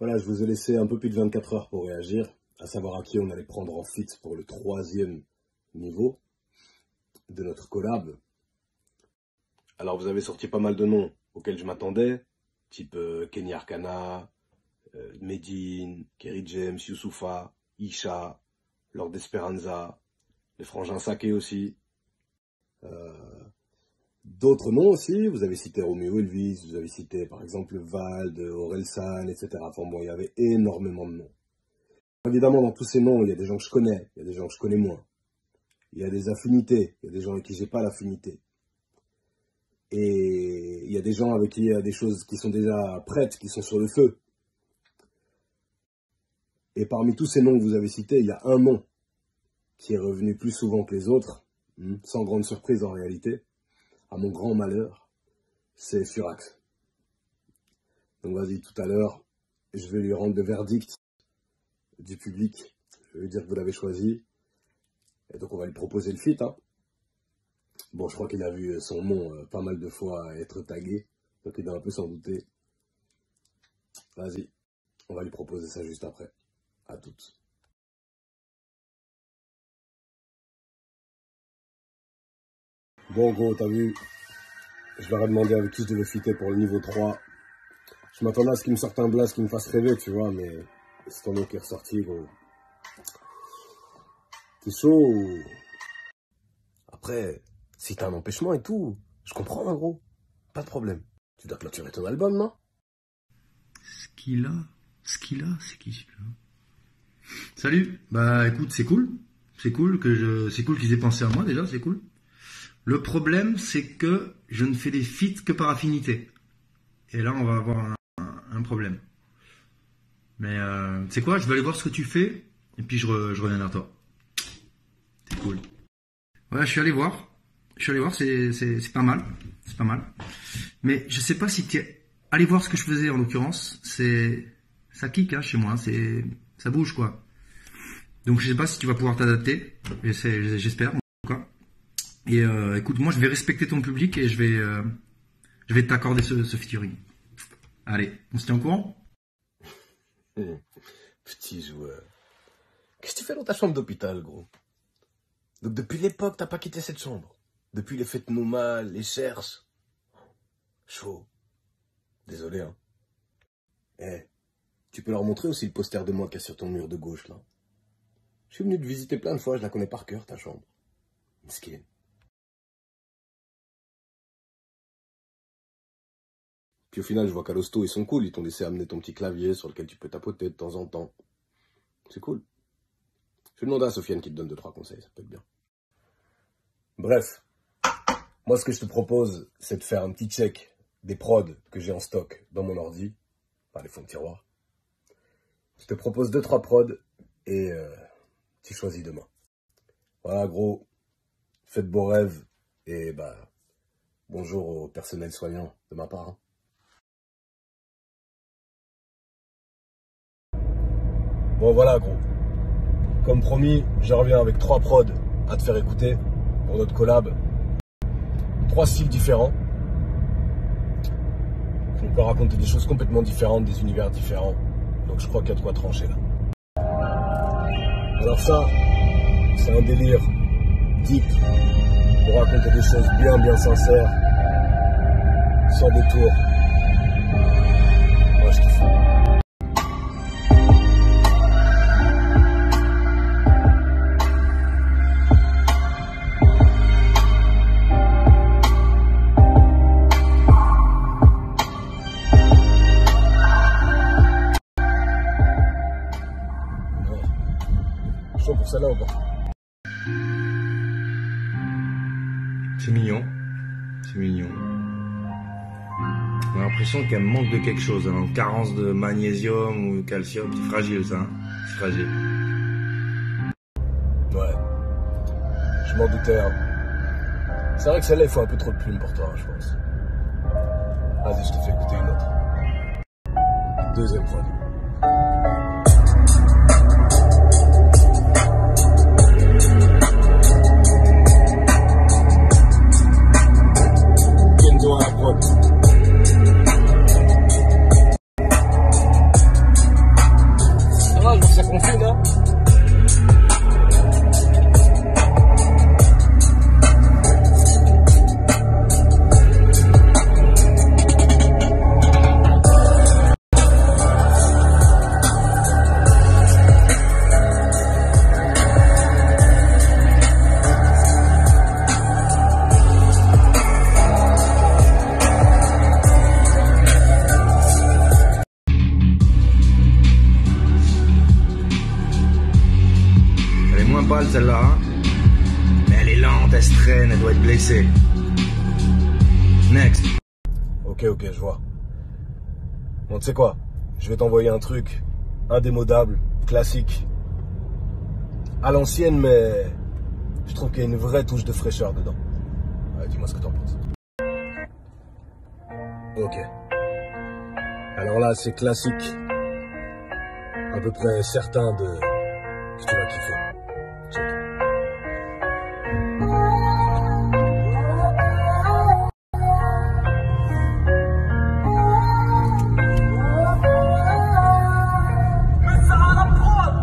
Voilà, je vous ai laissé un peu plus de 24 heures pour réagir, à savoir à qui on allait prendre en feat pour le 3e niveau de notre collab. Alors vous avez sorti pas mal de noms auxquels je m'attendais, type Kenny Arcana, Medine, Kerry James, Youssoupha, Isha, Lord Esperanza, les frangins Saké aussi. D'autres noms aussi, vous avez cité Romeo Elvis, vous avez cité par exemple Vald, Orelsan, etc. Enfin bon, il y avait énormément de noms. Évidemment, dans tous ces noms, il y a des gens que je connais, il y a des gens que je connais moins. Il y a des affinités, il y a des gens avec qui j'ai pas l'affinité. Et il y a des gens avec qui il y a des choses qui sont déjà prêtes, qui sont sur le feu. Et parmi tous ces noms que vous avez cités, il y a un nom qui est revenu plus souvent que les autres, sans grande surprise en réalité, à mon grand malheur, c'est Furax. Donc vas-y, tout à l'heure, je vais lui rendre le verdict du public. Je vais lui dire que vous l'avez choisi. Et donc on va lui proposer le feat. Bon, je crois qu'il a vu son nom pas mal de fois être tagué, donc il doit un peu s'en douter. Vas-y, on va lui proposer ça juste après. À toutes. Bon gros, t'as vu, je leur ai demandé avec qui je devais fitter pour le niveau 3. Je m'attendais à ce qu'il me sorte un blast qui me fasse rêver, tu vois, mais c'est ton nom qui est ressorti, gros. T'es chaud. Après, si t'as un empêchement et tout, je comprends, hein, gros. Pas de problème. Tu dois clôturer ton album, non? Skilla, c'est qui celui-là? Salut. Bah écoute, c'est cool. C'est cool qu'ils aient pensé à moi déjà, c'est cool. Le problème, c'est que je ne fais des feats que par affinité. Et là, on va avoir un problème. Mais tu sais quoi, je vais aller voir ce que tu fais, et puis je reviens vers toi. C'est cool. Ouais, je suis allé voir, c'est pas mal. C'est pas mal. Mais je sais pas si tu es allé voir ce que je faisais en l'occurrence. Ça kick chez moi, ça bouge quoi. Donc je sais pas si tu vas pouvoir t'adapter. J'espère. Et écoute, moi je vais respecter ton public et je vais t'accorder ce featuring. Allez, on se tient au courant? Petit joueur. Qu'est-ce que tu fais dans ta chambre d'hôpital, gros? Donc depuis l'époque, t'as pas quitté cette chambre. Depuis les fêtes normales, les cherches. Chaud. Désolé, hein. Tu peux leur montrer aussi le poster de moi qu'il y a sur ton mur de gauche, là. Je suis venu te visiter plein de fois, je la connais par cœur, ta chambre. Miskin. Puis au final, je vois qu'à l'hosto, ils sont cool. Ils t'ont laissé amener ton petit clavier sur lequel tu peux tapoter de temps en temps. C'est cool. Je vais demander à Sofiane qui te donne 2-3 conseils, ça peut être bien. Bref. Moi, ce que je te propose, c'est de faire un petit check des prods que j'ai en stock dans mon ordi. Enfin, les fonds de tiroir. Je te propose 2-3 prods et tu choisis demain. Voilà, gros. Faites beaux rêves et bonjour au personnel soignant de ma part. Bon voilà gros, comme promis, je reviens avec 3 prods à te faire écouter pour notre collab. 3 styles différents. On peut raconter des choses complètement différentes, des univers différents. Donc je crois qu'il y a de quoi trancher là. Alors ça, c'est un délire deep pour raconter des choses bien sincères, sans détour. Moi je kiffe. Chaud pour celle-là ou pas? C'est mignon. C'est mignon. On a l'impression qu'elle manque de quelque chose, hein. Carence de magnésium ou calcium. C'est fragile ça, hein. C'est fragile. Ouais. Je m'en doutais, hein. C'est vrai que celle-là, il faut un peu trop de plume pour toi, hein, je pense. Vas-y, je te fais écouter une autre. 2e prod. Kendo à la prod. balle celle-là, hein. Mais elle est lente, elle se traîne, elle doit être blessée. Next. Ok, je vois. Bon, tu sais quoi? Je vais t'envoyer un truc indémodable, classique, à l'ancienne, mais je trouve qu'il y a une vraie touche de fraîcheur dedans. Ouais, dis-moi ce que t'en penses. Ok. Alors là, c'est classique. À peu près certain que tu vas kiffer. Check. Mais ça à la prod.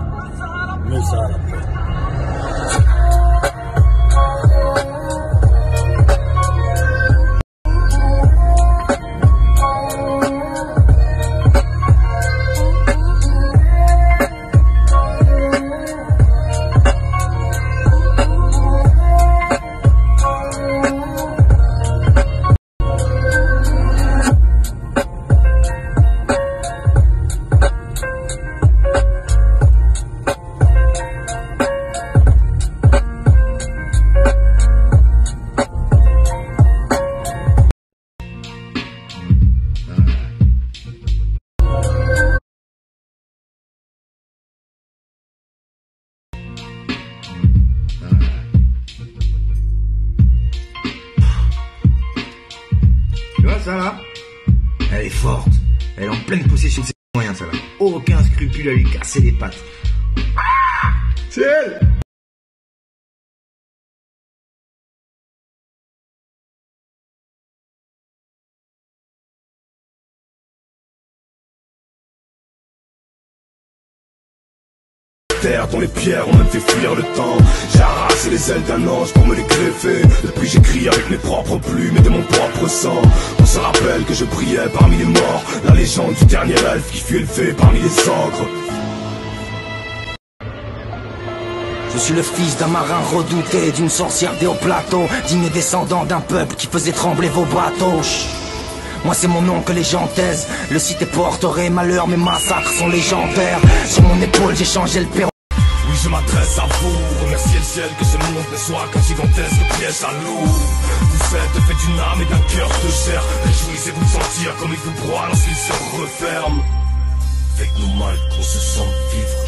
Tu vois ça là? Elle est forte. Elle est en pleine possession de ses moyens, ça là. Aucun scrupule à lui casser les pattes. Ah, c'est elle! Dont les pierres ont même fait fuir le temps. J'ai arraché les ailes d'un ange pour me les greffer. Depuis j'écris avec mes propres plumes et de mon propre sang. On se rappelle que je brillais parmi les morts, la légende du dernier elfe qui fut élevé parmi les ogres. Je suis le fils d'un marin redouté, d'une sorcière des hauts plateaux, digne descendant d'un peuple qui faisait trembler vos bateaux. Moi c'est mon nom que les gens taisent. Le cité porterait malheur, mes massacres sont légendaires. Sur mon épaule j'ai changé le perron. Oui, je m'adresse à vous. Remerciez le ciel que ce monde ne soit qu'un gigantesque piège à loup. Vous êtes fait d'une âme et d'un cœur de chair. Réjouissez-vous de sentir comme il vous broie lorsqu'il se referme. Faites-nous mal qu'on se sente vivre.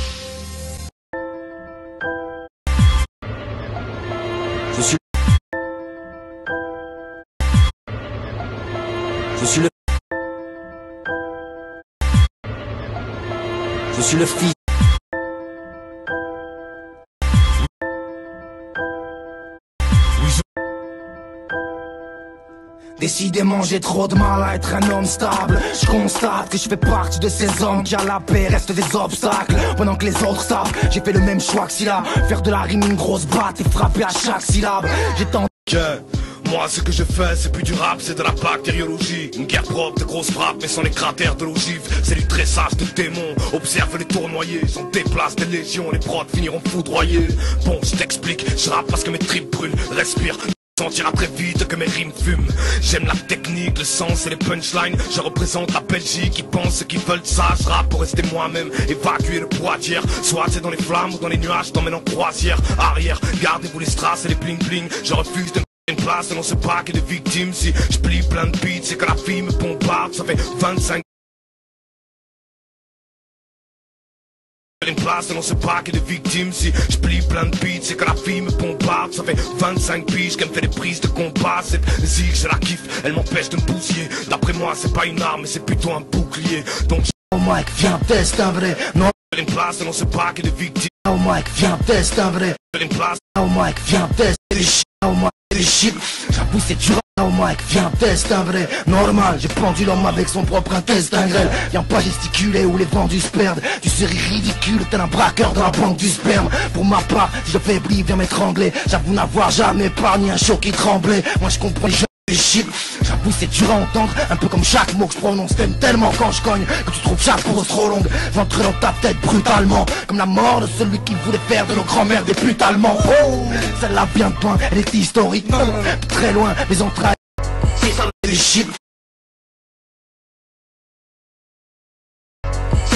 Je suis le fils. Décidément j'ai trop de mal à être un homme stable. Je constate que je fais partie de ces hommes qui à la paix restent des obstacles. Pendant que les autres savent, j'ai fait le même choix que Scylla. Faire de la rime une grosse batte et frapper à chaque syllabe. J'ai tenté. Moi ce que je fais c'est plus du rap, c'est de la bactériologie. Une guerre propre de grosses frappes mais sans les cratères de l'ogive. C'est du tressage de démons, observe les tournoyers. J'en déplace des légions, les prods finiront foudroyés. Bon je t'explique, je rappe parce que mes tripes brûlent. Respire, sentira très vite que mes rimes fument. J'aime la technique, le sens et les punchlines. Je représente la Belgique, ils pensent qu'ils veulent ça. Je rappe pour rester moi-même, évacuer le poids d'hier. Soit c'est dans les flammes ou dans les nuages, t'emmène en croisière. Arrière, gardez-vous les strass et les bling bling. Je refuse de une place dans ce paquet de victimes. Si je plie plein de beats, c'est que la vie me bombarde. Ça fait 25 une place dans ce paquet de victimes. Si je plie plein de beats, c'est que la vie me bombarde. Ça fait 25 piges qu'elle me fait des prises de combat. Cette zig, je la kiffe, elle m'empêche de me bousiller. D'après moi, c'est pas une arme, mais c'est plutôt un bouclier. Donc Oh Mike, viens teste un vrai. Non. une place dans ce paquet de victimes. Oh Mike, viens teste un vrai. Une place. Oh Mike, viens teste les shit. Oh Mike, les shit. J'avoue c'est dur. Oh Mike, viens teste un vrai. Normal, j'ai pendu l'homme avec son propre intestin grêle. Viens pas gesticuler où les vendus se perdent. Tu serais ridicule, tel un braqueur dans la banque du sperme. Pour ma part, si je faiblis, viens m'étrangler. J'avoue n'avoir jamais épargné un chaud qui tremblait. Moi je comprends les jeunes. J'avoue c'est dur à entendre, un peu comme chaque mot que je prononce. T'aimes tellement quand je cogne que tu trouves chaque pause trop longue. J'entre dans ta tête brutalement, comme la mort de celui qui voulait faire de nos grands-mères des putes allemands. Oh, celle-là vient de loin, elle est historique. Très loin, les entrailles. C'est ça les shit.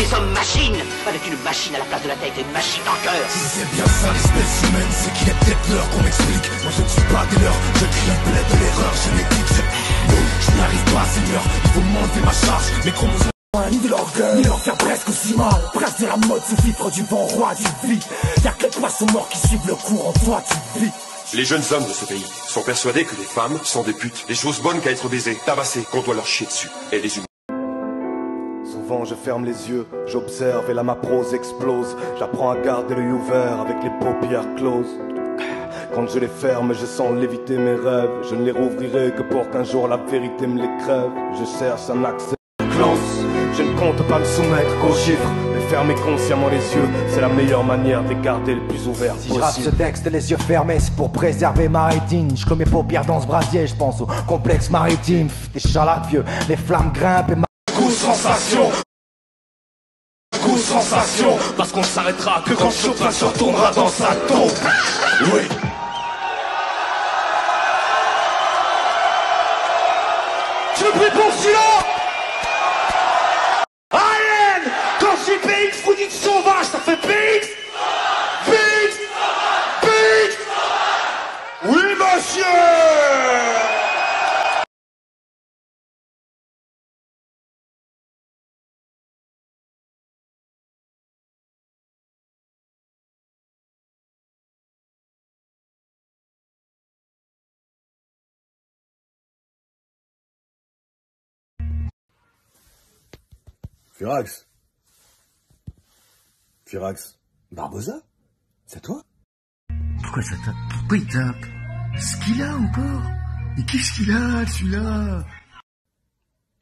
des hommes machines, avec une machine à la place de la tête et une machine en cœur. Si c'est bien ça l'espèce humaine, c'est qu'il est peut-être l'heure qu'on m'explique. Moi je ne suis pas des leurs, je crie le bled de l'erreur génétique. Je n'y arrive pas, Seigneur, il faut m'enlever ma charge. Mes chromosomes ni de l'orgueil, ni leur faire presque aussi mal. Prince de la mode, sous-filtre du vent, roi du vide. Y'a quelques poissons morts qui suivent le cours, en toi tu vis. Les jeunes hommes de ce pays sont persuadés que les femmes sont des putes, des choses bonnes qu'à être baisées, tabassées, qu'on doit leur chier dessus. Et les humains. Souvent je ferme les yeux, j'observe et là ma prose explose. J'apprends à garder l'œil ouvert avec les paupières closes. Quand je les ferme, je sens léviter mes rêves. Je ne les rouvrirai que pour qu'un jour la vérité me les crève. Je cherche un accès close. Je ne compte pas me soumettre qu'aux chiffres. Mais fermer consciemment les yeux, c'est la meilleure manière de les garder le plus ouverts Si je rappe ce texte les yeux fermés, c'est pour préserver ma rétine. Je colle mes paupières dans ce brasier, je pense au complexe maritime. Des chalacs vieux, les flammes grimpent et ma... Coup sensation, coup sensation. Parce qu'on s'arrêtera que quand Chopin se retournera dans sa tombe. Oui. Je prie pour silence. Alien. Quand je dis PX, vous dites sauvage, ça fait PX. PX. PX. Oui monsieur. Furax. Furax. Barbosa? C'est toi? Pourquoi ça tape? Pourquoi il tape? Ce qu'il a encore? Mais qu'est-ce qu'il a, celui-là?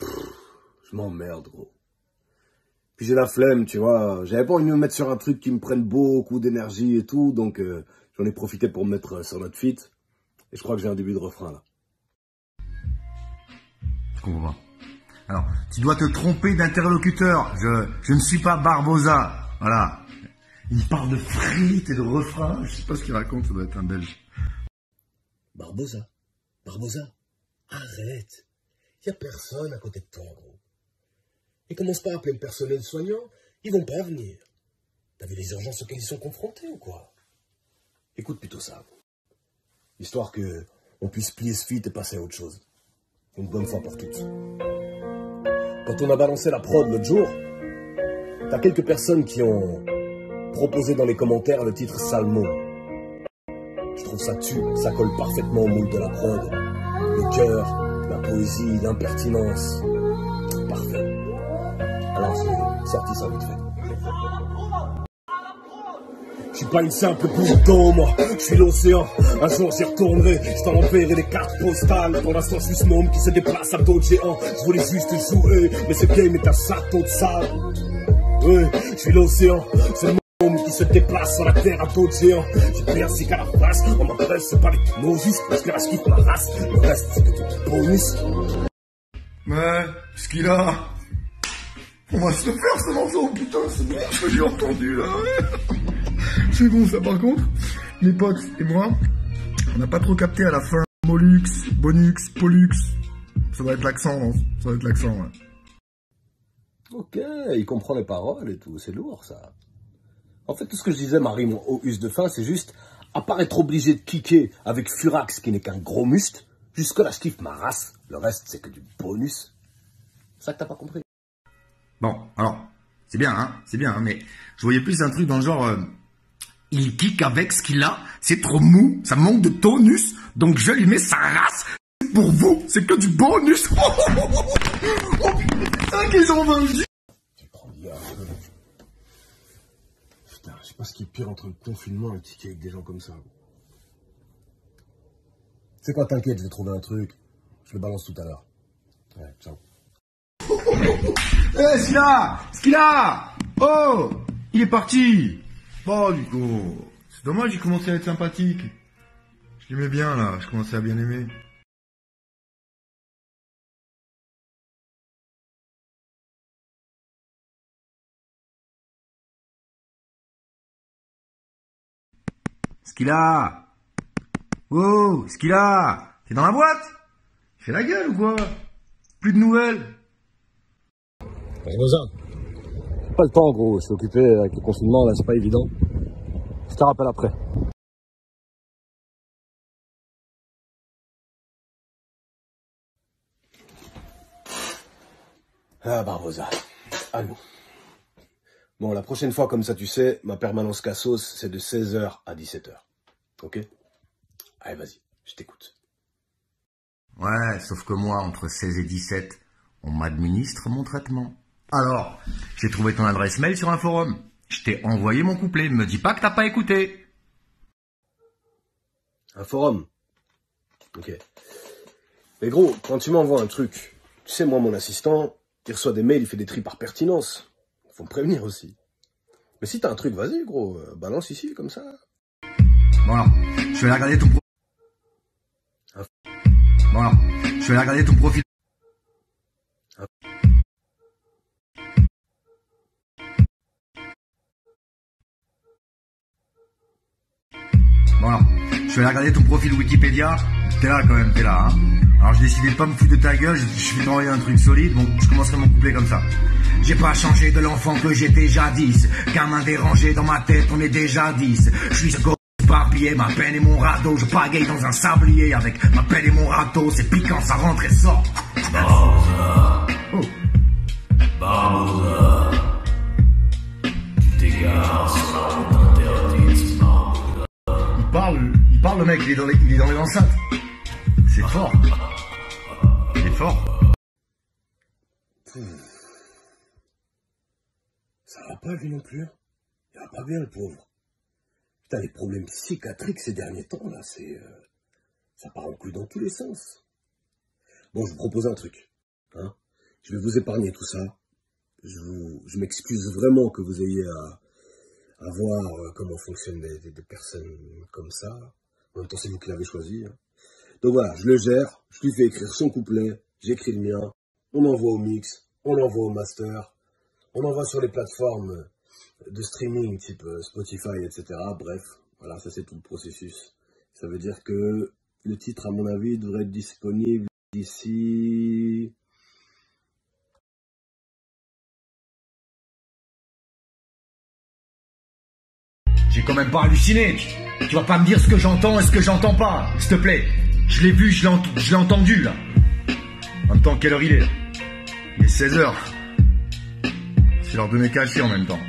Je m'emmerde, gros. Puis j'ai la flemme, tu vois. J'avais pas envie de me mettre sur un truc qui me prenne beaucoup d'énergie et tout, donc j'en ai profité pour me mettre sur notre feat. Et je crois que j'ai un début de refrain, là. Je comprends pas. Alors, tu dois te tromper d'interlocuteur. Je ne suis pas Barbosa. Voilà. Il parle de frites et de refrains. Je sais pas ce qu'il raconte, ça doit être un Belge. Barbosa. Barbosa. Arrête. Y a personne à côté de toi, gros. Et commence pas à appeler le personnel soignant. Ils vont pas venir. T'as vu les urgences auxquelles ils sont confrontés ou quoi? Écoute plutôt ça, gros. Histoire que on puisse plier ce feat et passer à autre chose. Une bonne fois pour toutes. Quand on a balancé la prod l'autre jour, t'as quelques personnes qui ont proposé dans les commentaires le titre Salmo. Je trouve ça tue, ça colle parfaitement au moule de la prod. Le cœur, la poésie, l'impertinence. Parfait. Alors j'ai sorti ça vite fait. Je suis pas une simple goutte d'eau, moi, je suis l'océan. Un jour j'y retournerai, je t'enverrai des cartes postales. Pour l'instant je suis ce môme qui se déplace à dos de géant. Je voulais juste jouer, mais ce game est un château de sable. Oui, je suis l'océan, c'est le môme qui se déplace sur la terre à dos de géant. J'ai percé qu'à la face, on m'adresse, c'est pas les Moses, parce que là je quitte ma race. Le reste c'est que du bonus. Ouais, ce qu'il a. On va se le faire ce morceau, putain, c'est bon ce que j'ai entendu là. C'est bon ça par contre, mes potes et moi, on n'a pas trop capté à la fin. Mollux, Bonux, Pollux. Ça va être l'accent, non? Ça va être l'accent, ouais. Ok, il comprend les paroles et tout, c'est lourd ça. En fait, tout ce que je disais, ma rime au us de fin, c'est juste, à part être obligé de kicker avec Furax qui n'est qu'un gros muste, jusque là je kiffe ma race, le reste c'est que du bonus. C'est ça que t'as pas compris. Bon, alors, c'est bien, hein, mais je voyais plus un truc dans le genre, il kick avec ce qu'il a, c'est trop mou, ça manque de tonus, donc je lui mets sa race. Pour vous, c'est que du bonus. Oh putain, c'est ça qu'ils ont vendu. Putain, je sais pas ce qui est pire entre le confinement et le ticket avec des gens comme ça. C'est quoi, t'inquiète, je vais trouver un truc. Je le balance tout à l'heure. Ouais, ciao. Eh, ce qu'il a Oh, il est parti. Bon, du coup, c'est dommage, il commençait à être sympathique. Je l'aimais bien, là, je commençais à bien aimer. Ce qu'il a Oh, ce qu'il a T'es dans la boîte? Fais la gueule ou quoi? Plus de nouvelles? Barbosa, Pas le temps, gros. Je suis occupé avec le confinement, là, c'est pas évident. Je te rappelle après. Ah, Barbosa. Allô. Bon, la prochaine fois, comme ça, tu sais, ma permanence Cassos, c'est de 16h à 17h. Ok? Allez, vas-y, je t'écoute. Ouais, sauf que moi, entre 16 et 17, on m'administre mon traitement. Alors, j'ai trouvé ton adresse mail sur un forum. Je t'ai envoyé mon couplet. Me dis pas que t'as pas écouté. Un forum? Ok. Mais gros, quand tu m'envoies un truc, tu sais, moi, mon assistant, il reçoit des mails, il fait des tris par pertinence. Faut me prévenir aussi. Mais si t'as un truc, vas-y, gros, balance ici, comme ça. Bon alors, je vais aller regarder ton profil. Bon alors, je vais aller regarder ton profil. Bon alors, je vais aller regarder ton profil Wikipédia. T'es là quand même, t'es là, hein. Alors j'ai décidé de pas me foutre de ta gueule, je vais t'envoyer un truc solide, bon, je commencerai mon couplet comme ça. J'ai pas changé de l'enfant que j'étais jadis, gamin dérangé dans ma tête, on est déjà 10. Je suis ce gosse éparpillé, ma peine et mon radeau, je pagaille dans un sablier avec ma peine et mon râteau, c'est piquant, ça rentre et sort. Barbosa. Oh. Barbosa. Tu t'égares sur la route interdite, Barbosa. Il parle le mec, il est dans les enceintes. C'est fort. Il est fort. Ça va pas, lui non plus. Il va pas bien, le pauvre. Putain, les problèmes psychiatriques ces derniers temps, là, ça part en couille dans tous les sens. Bon, je vous propose un truc. Hein. Je vais vous épargner tout ça. Je m'excuse vraiment que vous ayez à voir comment fonctionnent des personnes comme ça. En même temps, c'est vous qui l'avez choisi. Hein. Donc voilà, je le gère, je lui fais écrire son couplet, j'écris le mien, on envoie au mix, on l'envoie au master, on envoie sur les plateformes de streaming type Spotify, etc. Bref, voilà, ça c'est tout le processus. Ça veut dire que le titre, à mon avis, devrait être disponible d'ici... J'ai quand même pas halluciné. Tu vas pas me dire ce que j'entends et ce que j'entends pas, s'il te plaît. Je l'ai vu, je l'ai entendu, là. En même temps, quelle heure il est, là? Il est 16h. C'est l'heure de me cacher en même temps.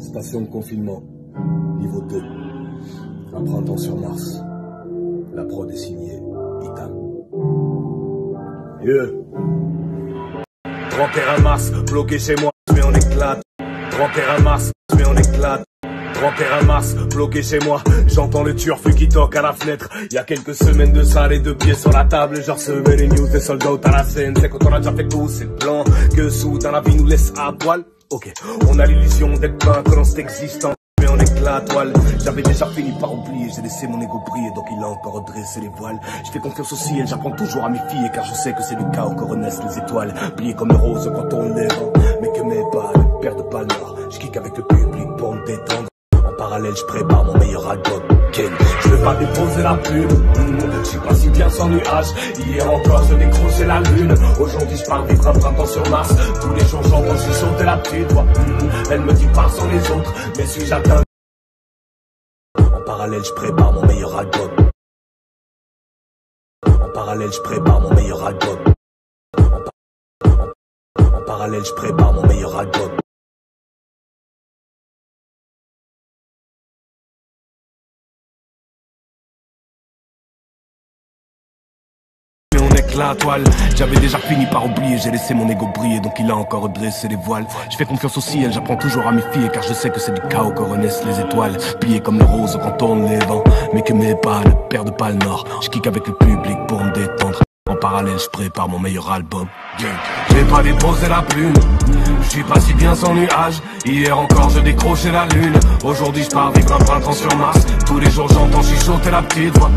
Station de confinement, niveau 2. Un printemps sur Mars. La prod est signée Ethan. 31 mars, bloqué chez moi, mais on éclate. 31 mars, mais on éclate. 31 mars, bloqué chez moi, j'entends le turfu qui toque à la fenêtre. Il y a quelques semaines de ça, les deux pieds sur la table, genre semer les news des soldats à la scène. C'est quand on a déjà fait tout, c'est le plan que soudain la vie nous laisse à poil. Ok, on a l'illusion d'être pas quand c'est existant, mais on éclate toile. J'avais déjà fini par oublier, j'ai laissé mon ego briller, donc il a encore dressé les voiles. Je fais confiance au ciel, j'apprends toujours à m'y fier, car je sais que c'est le cas où renaissent les étoiles. Pliées comme les roses quand on les vend, mais que mes balles perdent pas le nord. Je kick avec le public pour me détendre. En parallèle, je prépare mon meilleur album. Ken, je veux pas déposer la plume. Je suis pas si bien sans nuage. Hier encore, je décrochais la lune. Aujourd'hui, je parle vivre un printemps sur Mars. Tous les jours, j'entends chuchoter la petite voix. Elle me dit pas sans les autres, mais suis-je atteint? En parallèle, je prépare mon meilleur album. En parallèle, je prépare mon meilleur album. En parallèle, je prépare mon meilleur album. La toile, j'avais déjà fini par oublier, j'ai laissé mon ego briller, donc il a encore redressé les voiles. Je fais confiance au ciel, j'apprends toujours à m'y fier, car je sais que c'est du chaos que renaissent les étoiles. Pliées comme le rose quand tournent les vents, mais que mes pas ne perdent pas le nord. Je kick avec le public pour me détendre. En parallèle, je prépare mon meilleur album. J'ai pas déposé la plume, je suis pas si bien sans nuage. Hier encore je décrochais la lune, aujourd'hui je pars vivre un printemps sur Mars. Tous les jours j'entends chuchoter la petite voix,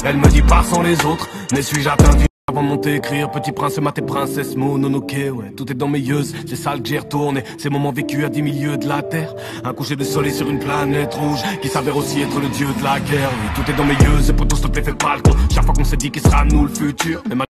elle me dit pas sans les autres, ne suis-je atteint du... Avant de monter écrire, petit prince, maté princesse, Mononoke, ouais, tout est dans mes yeux, c'est ça que j'ai retourné, ces moments vécus à 10 milieux de la terre, un coucher de soleil sur une planète rouge, qui s'avère aussi être le dieu de la guerre, oui, tout est dans mes yeux, et pour tous, s'il te plaît, fais pas le con, chaque fois qu'on s'est dit qu'il sera nous le futur, mais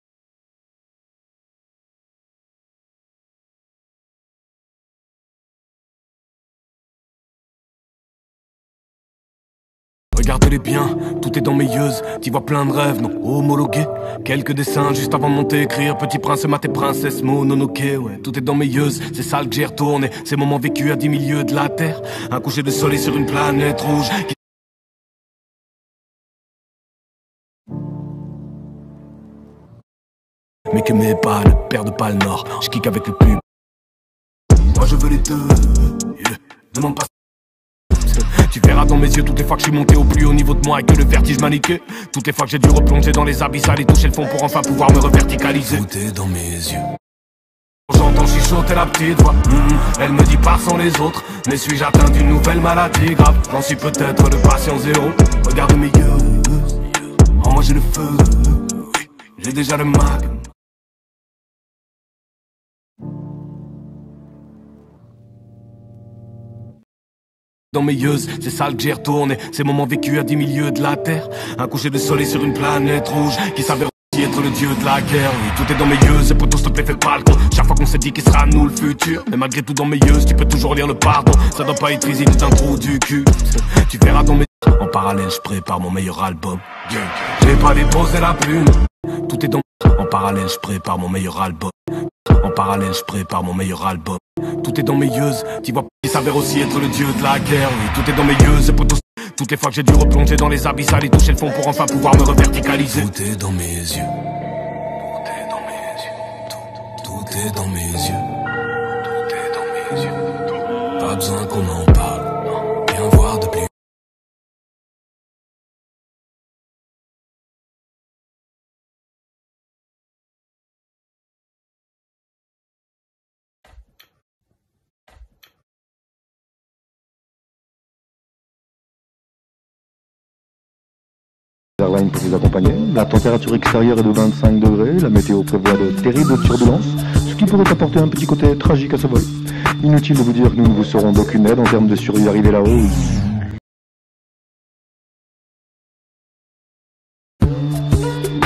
Regarde-les bien, tout est dans mes yeux, t'y vois plein de rêves, non homologués. Quelques dessins juste avant de monter écrire, petit prince, maté princesse, Mononoke, ouais, tout est dans mes yeux, c'est ça que j'ai retourné, ces moments vécus à 10 milieux de la terre, un coucher de soleil sur une planète rouge. Mais que mes pas ne perdent pas le nord, je kick avec le pub. Moi je veux les deux, yeah. Demande pas. Tu verras dans mes yeux toutes les fois que je suis monté au plus haut niveau de moi et que le vertige m'a niqué. Toutes les fois que j'ai dû replonger dans les abysses, aller toucher le fond pour enfin pouvoir me reverticaliser. Tout est dans mes yeux. J'entends chuchoter la petite voix, elle me dit pas sans les autres. Ne suis-je atteint d'une nouvelle maladie grave? J'en suis peut-être le patient zéro. Regarde mes yeux, en moi j'ai le feu, j'ai déjà le mag. Dans mes yeux, c'est ça que j'ai retourné, ces moments vécus à 10 milieux de la terre, un coucher de soleil sur une planète rouge, qui s'avère aussi être le dieu de la guerre. Oui, tout est dans mes yeux, et pour tous, s'il te plaît, fais pas le con, chaque fois qu'on s'est dit qu'il sera nous le futur, mais malgré tout dans mes yeux, tu peux toujours lire le pardon, ça doit pas être easy d'un trou du cul. Tu verras dans mes... En parallèle, je prépare mon meilleur album. J'ai pas déposé la plume, tout est dans... En parallèle, je prépare mon meilleur album. En parallèle, je prépare mon meilleur album. Tout est dans mes yeux, tu vois, il s'avère aussi être le dieu de la guerre. Oui, tout est dans mes yeux, c'est pour tous. Toutes les fois que j'ai dû replonger dans les abysses, aller toucher le fond pour enfin pouvoir me reverticaliser. Tout est dans mes yeux. Tout est dans mes yeux. Tout est dans mes yeux. Tout est dans mes yeux. Pas besoin qu'on en parle. Viens voir depuis. Airlines pour vous accompagner. La température extérieure est de 25 degrés. La météo prévoit de terribles turbulences, ce qui pourrait apporter un petit côté tragique à ce vol. Inutile de vous dire que nous ne vous serons d'aucune aide en termes de survie arrivée là-haut.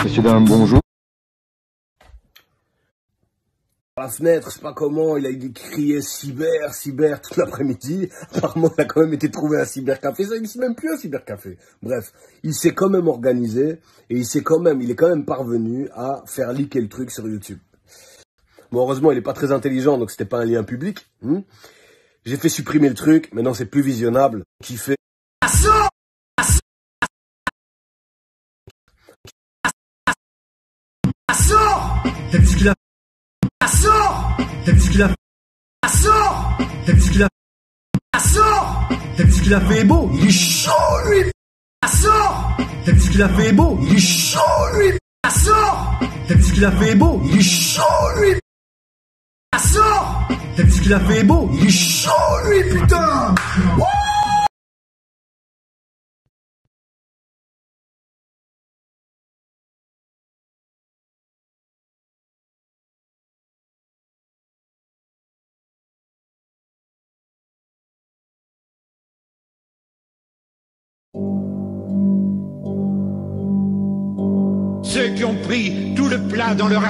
Messieurs, dames, bonjour. Par la fenêtre, je sais pas comment, il a crié cyber toute l'après-midi. Apparemment, il a quand même été trouvé un cybercafé. Ça n'existe même plus un cybercafé. Bref, il s'est quand même organisé et il est quand même parvenu à faire leaker le truc sur YouTube. Bon, heureusement, il est pas très intelligent, donc c'était pas un lien public. J'ai fait supprimer le truc, maintenant c'est plus visionnable. Qui fait... T'as vu ce qu'il a? T'as vu ce qu'il a? T'as vu ce qu'il a? T'as vu ce qu'il a fait beau? Il est chaud lui. T'as vu ce qu'il a fait beau? Il est chaud lui. T'as vu ce qu'il a fait beau? Il est chaud lui. T'as vu ce qu'il a fait beau? Il est chaud lui, putain. Ceux qui ont pris tout le plat dans leur